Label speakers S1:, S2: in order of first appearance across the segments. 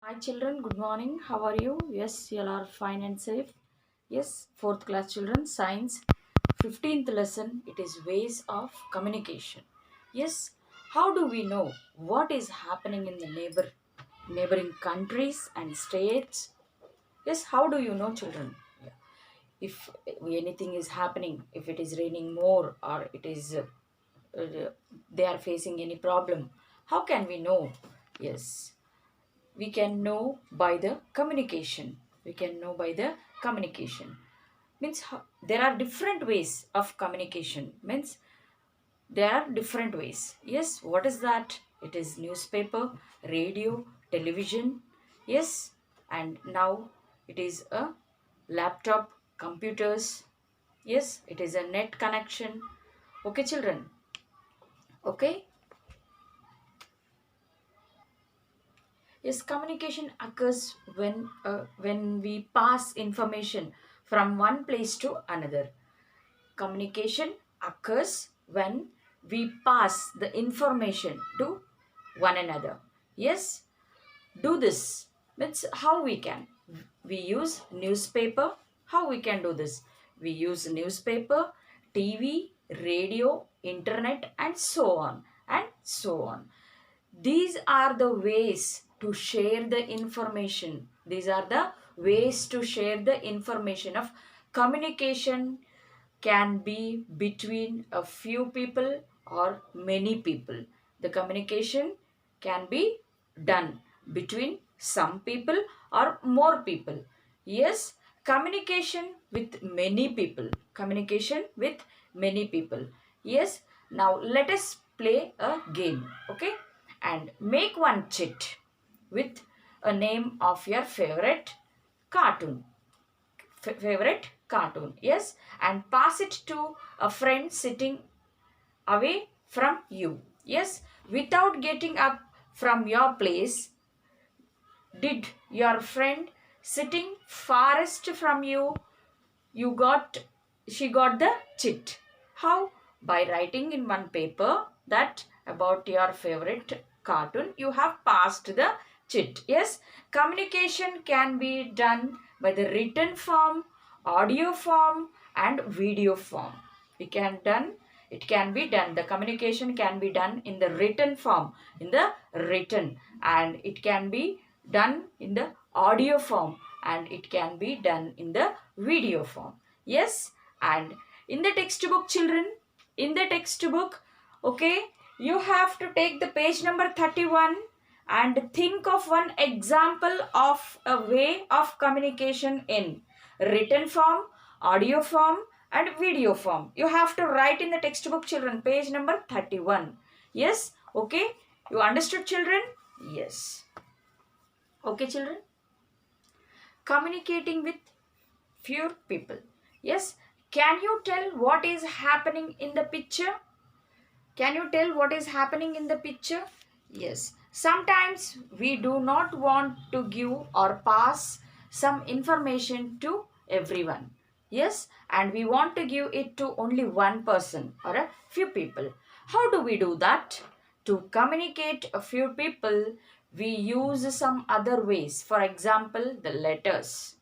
S1: Hi children, good morning. How are you? Yes, you all are fine and safe. Yes, fourth class children, science, 15th lesson, it is ways of communication. Yes, how do we know what is happening in the neighboring countries and states? Yes, how do you know children? Yeah. If anything is happening, if it is raining more or it is they are facing any problem, how can we know? Yes, we can know by the communication. We can know by the communication means there are different ways of communication means there are different ways. Yes, what is that? It is newspaper, radio, television. Yes, and now it is a laptop, computers. Yes, it is a net connection. Okay children, okay. Yes, communication occurs when we pass information from one place to another. Communication occurs when we pass the information to one another. Yes, do this means how we can. We use newspaper. How we can do this? We use newspaper, TV, radio, internet, and so on and so on. These are the ways to share the information. These are the ways to share the information of communication can be between a few people or many people. The communication can be done between some people or more people. Yes, communication with many people. Communication with many people. Yes, now let us play a game. Okay, and make one chit with a name of your cartoon favorite cartoon. Yes, and pass it to a friend sitting away from you. Yes, without getting up from your place. Did your friend sitting farthest from you, you got she got the chit? How? By writing in one paper that about your favorite cartoon, you have passed the chit. Yes, communication can be done by the written form, audio form, and video form. It can be done. The communication can be done in the written form, in the written, and it can be done in the audio form, and it can be done in the video form. Yes, and in the textbook children, in the textbook, okay, you have to take the page number 31 and think of one example of a way of communication in written form, audio form, and video form. You have to write in the textbook children, page number 31. Yes, okay, you understood children? Yes, okay children. Communicating with few people. Yes, can you tell what is happening in the picture? Can you tell what is happening in the picture? Yes, sometimes we do not want to give or pass some information to everyone. Yes, and we want to give it to only one person or a few people. How do we do that? To communicate a few people, we use some other ways. For example, the letters.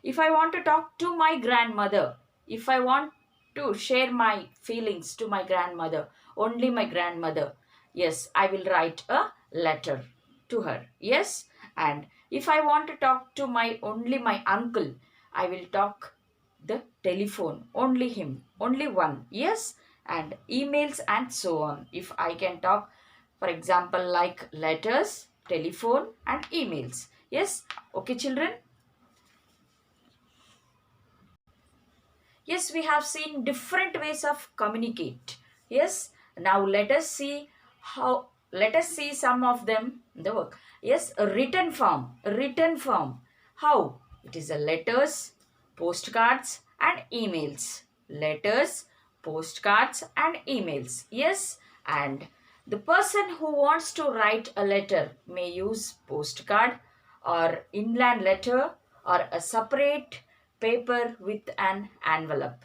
S1: If I want to talk to my grandmother, if I want to share my feelings to my grandmother, only my grandmother, yes, I will write a letter to her. Yes, and if I want to talk to my only my uncle, I will talk the telephone, only him, only one. Yes, and emails and so on. If I can talk, for example, like letters, telephone, and emails. Yes, okay, children. Yes, we have seen different ways of communicate. Yes, now let us see some of them in the work. Yes, a written form, a written form. How? It is a letters, postcards, and emails. Letters, postcards, and emails. Yes, and the person who wants to write a letter may use postcard or inland letter or a separate paper with an envelope.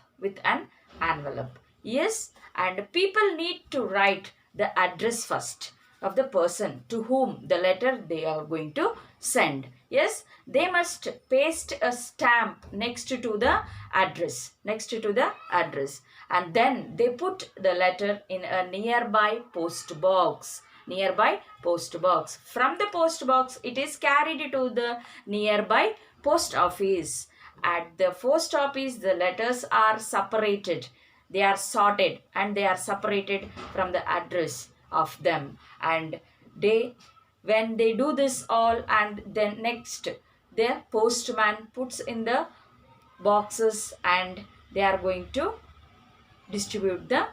S1: Yes, and people need to write the address first. of the person to whom the letter they are going to send. Yes, they must paste a stamp next to the address, and then they put the letter in a nearby post box. From the post box, it is carried to the nearby post office. At the post office, the letters are separated, they are sorted, and they are separated from the address of them. And they, when they do this all, and then next the postman puts in the boxes, and they are going to distribute the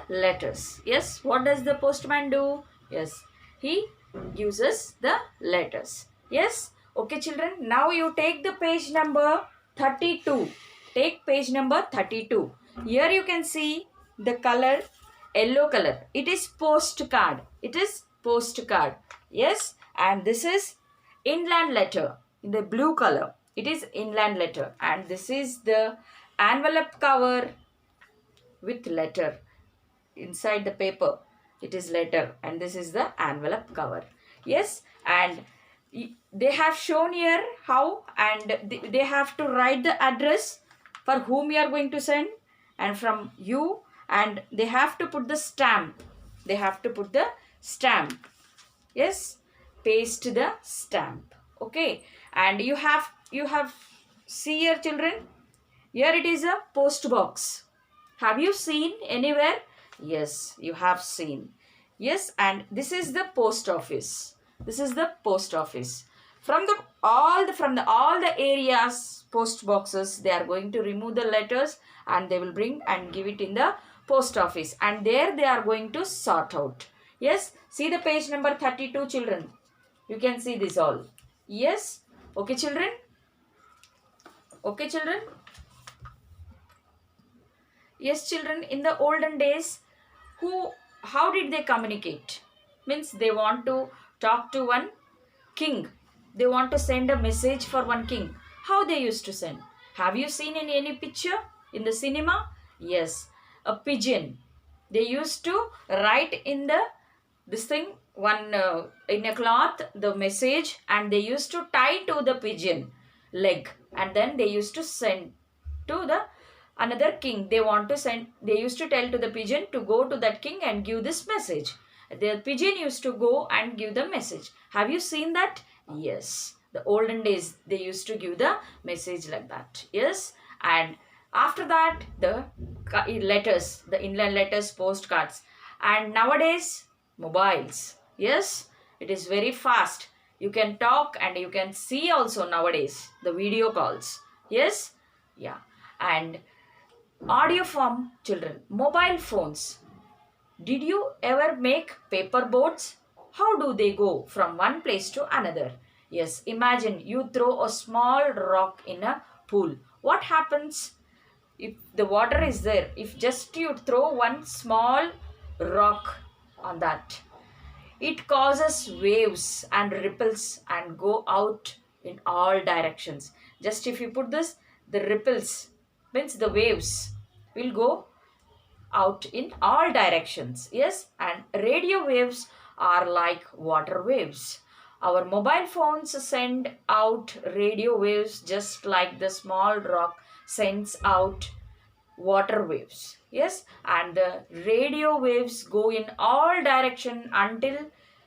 S1: letters. Yes, what does the postman do? Yes, he uses the letters. Yes, okay children, now you take the page number 32. Take page number 32. Here you can see the color, yellow color. It is postcard. Yes, and this is inland letter in the blue color. It is inland letter, and this is the envelope cover with letter inside the paper. It is letter, and this is the envelope cover. Yes, and they have shown here how, and they have to write the address for whom you are going to send, and from you, and they have to put the stamp. Yes, paste the stamp. Okay, and you have see here children, here it is a post box. Have you seen anywhere? Yes, you have seen. Yes, and this is the post office. From all the areas post boxes, they are going to remove the letters, and they will bring and give it in the post office, and there they are going to sort out. Yes, see the page number 32 children. You can see this all. Yes, okay children. Yes, children, in the olden days, how did they communicate? Means they want to talk to one king. They want to send a message for one king. How they used to send? Have you seen in any picture in the cinema? Yes, a pigeon. They used to write in the this thing one in a cloth the message, and they used to tie to the pigeon leg, and then they used to send to the another king. They used to tell to the pigeon to go to that king and give this message. The pigeon used to go and give the message. Have you seen that? Yes, the olden days they used to give the message like that. Yes, and after that the letters, the inland letters, postcards, and nowadays mobiles. Yes, it is very fast. You can talk and you can see also nowadays the video calls. Yes, yeah, and audio form children, mobile phones. Did you ever make paper boats? How do they go from one place to another? Yes, imagine you throw a small rock in a pool. What happens if the water is there? If just you throw one small rock on that, it causes waves and ripples and go out in all directions. Just if you put this, the ripples means the waves will go out in all directions. Yes, and radio waves are like water waves. Our mobile phones send out radio waves just like the small rock sends out water waves. Yes, and the radio waves go in all direction until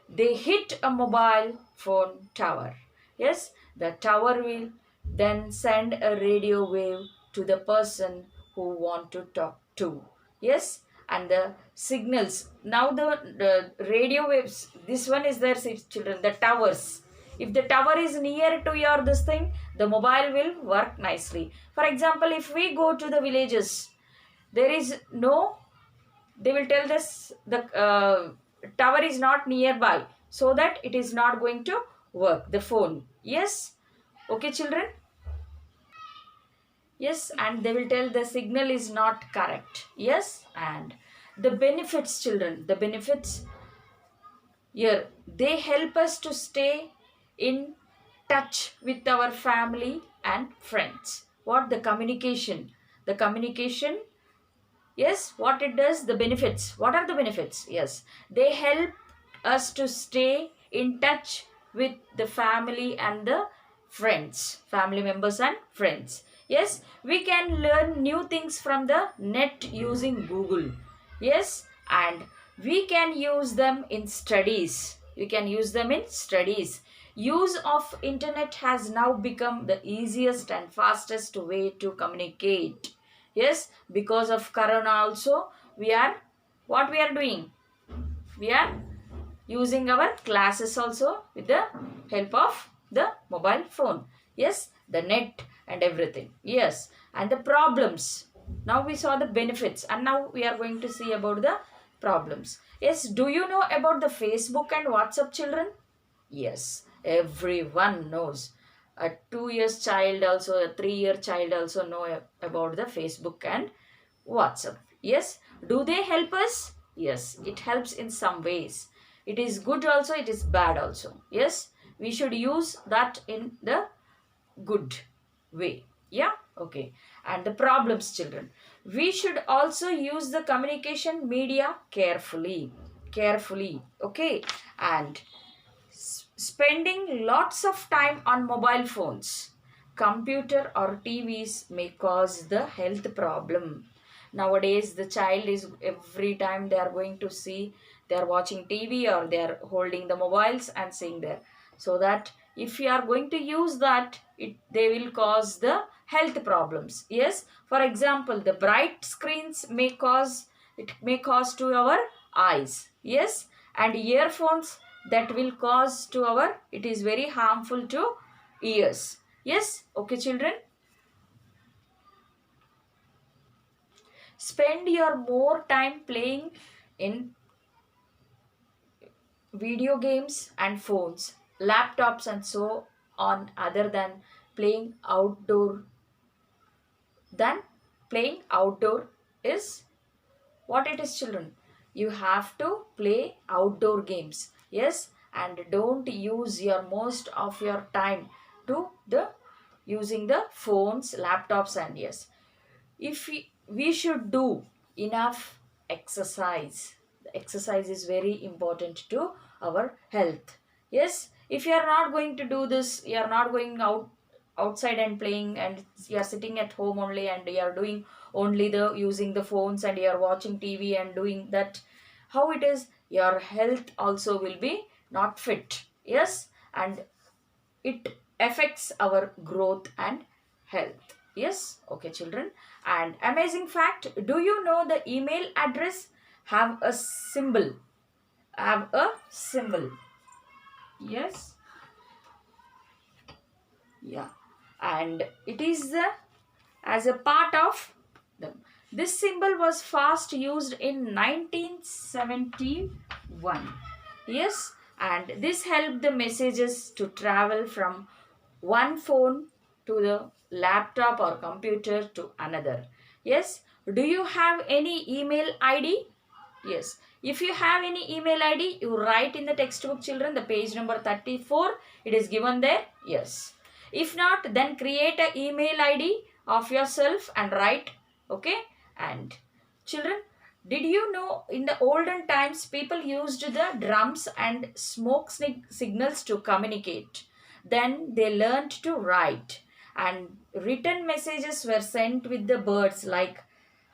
S1: they hit a mobile phone tower. Yes, the tower will then send a radio wave to the person who want to talk to. Yes, and the signals, now the radio waves, this one is there children, the towers. If the tower is near to your this thing, the mobile will work nicely. For example, if we go to the villages, there is no, they will tell this the tower is not nearby, so that it is not going to work the phone. Yes, okay children. Yes, and they will tell the signal is not correct. Yes, and the benefits children, the benefits here, they help us to stay in touch with our family and friends. What the communication Yes, what it does, the benefits. What are the benefits? Yes, they help us to stay in touch with the family and the friends, family members and friends. Yes, we can learn new things from the net using Google. Yes, and we can use them in studies. We can use them in studies. Use of internet has now become the easiest and fastest way to communicate. Yes, because of corona also, we are, what we are doing, we are using our classes also with the help of the mobile phone. Yes, the net and everything. Yes, and the problems. Now we saw the benefits and now we are going to see about the problems. Yes, do you know about the Facebook and WhatsApp, children? Yes, everyone knows. A 2 years child also, a 3 year child also know about the Facebook and WhatsApp. Yes, do they help us? Yes, it helps in some ways. It is good also, it is bad also. Yes, we should use that in the good way. Yeah, okay. And the problems, children. We should also use the communication media carefully. Carefully, okay. And spending lots of time on mobile phones, computer or TVs may cause the health problem. Nowadays, the child is every time they are going to see, they are watching TV or they are holding the mobiles and seeing there. So that if you are going to use that, they will cause the health problems. Yes, for example, the bright screens may cause, it may cause to our eyes. Yes, and earphones, that will cause to our, it is very harmful to ears. Yes, okay, children. Spend your more time playing in video games and phones, laptops and so on, other than playing outdoor is what it is, children. You have to play outdoor games. Yes, and don't use your most of your time to the using the phones, laptops, and yes, if we should do enough exercise. The exercise is very important to our health. Yes, if you are not going to do this, you are not going outside and playing, and you are sitting at home only and you are doing only the using the phones and you are watching TV and doing that, how it is, your health also will be not fit. Yes, and it affects our growth and health. Yes, okay, children. And amazing fact, do you know the email address have a symbol? Have a symbol. Yes. Yeah. And it is the as a part of them. This symbol was first used in 1971. Yes, and this helped the messages to travel from one phone to the laptop or computer to another. Yes, do you have any email ID? Yes. If you have any email ID, you write in the textbook, children, the page number 34. It is given there. Yes. If not, then create an email ID of yourself and write. Okay. And children, did you know in the olden times people used the drums and smoke signals to communicate? Then they learned to write. And written messages were sent with the birds, like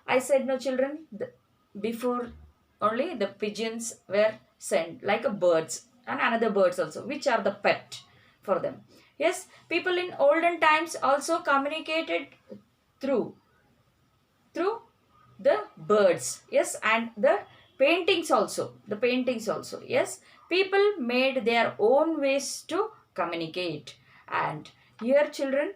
S1: I said, no, children, before only the pigeons were sent, like a birds and another birds also, which are the pet for them. Yes, people in olden times also communicated through through the birds. Yes, and the paintings also. The paintings also. Yes, people made their own ways to communicate. And here, children,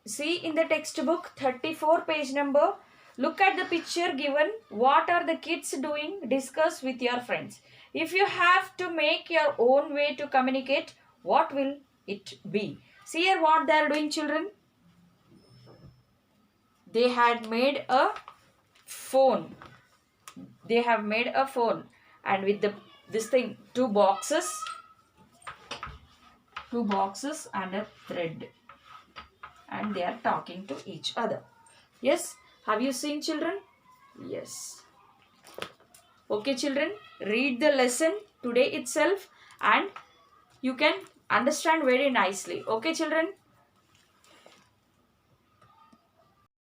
S1: see in the textbook 34 page number, look at the picture given. What are the kids doing? Discuss with your friends. If you have to make your own way to communicate, what will it be? See here what they are doing, children. They had made a phone. They have made a phone, and with the this thing, two boxes and a thread, and they are talking to each other. Yes, have you seen, children? Yes. Okay, children, read the lesson today itself and you can understand very nicely. Okay, children?